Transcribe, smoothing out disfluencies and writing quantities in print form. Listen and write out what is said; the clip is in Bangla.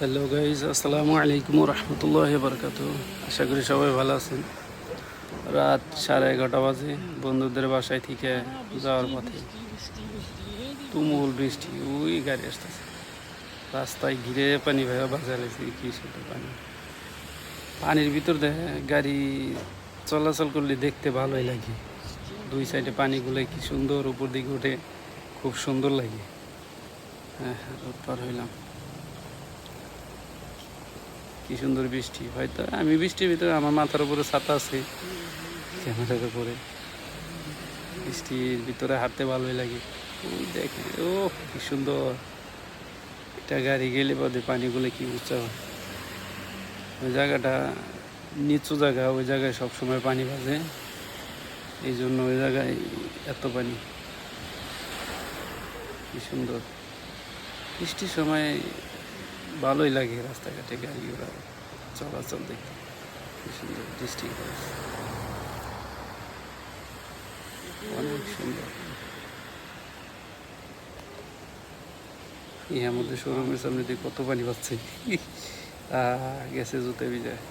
হ্যালো গাইজ, আসসালামু আলাইকুম রহমতুল্লাহ বরকাত। আশা করি সবাই ভালো আছেন। রাত 11:30 বাজে, বন্ধুদের বাসায় থেকে যাওয়ার পথে তুমুল বৃষ্টি। ওই গাড়ি আসতেছে, রাস্তায় ঘিরে পানি ভাইয়া বাজা লাগছে। কি শুধু পানি, পানির ভিতর দেখে গাড়ি চলাচল করলে দেখতে ভালোই লাগে। দুই সাইডে পানিগুলো কি সুন্দর উপর দিকে উঠে, খুব সুন্দর লাগে। হ্যাঁ, রোদ পার হইলাম। কি সুন্দর বৃষ্টি। হয়তো আমি বৃষ্টির ভিতরে, আমার মাথার উপরে ছাতা আছে, ক্যামেরার উপরে বৃষ্টির ভিতরে হাঁটতে ভালোই লাগে। ওই দেখে, ও কি সুন্দর। একটা গাড়ি গেলে পথে পানিগুলো কি উঁচা হয়। ওই জায়গাটা নিচু জায়গা, ওই জায়গায় সবসময় পানি বাজে, এই জন্য ওই জায়গায় এত পানি। কি সুন্দর বৃষ্টির সময়, ভালোই লাগে রাস্তাঘাটে গাড়ি ঘোড়া চলাচল দেখতে। কি সুন্দর ডিস্ট্রিক্ট, অনেক সুন্দর। ইহার মধ্যে শোরুমের সামনে দিয়ে কত পানি পাচ্ছে, গেছে জুতে ভিজায়।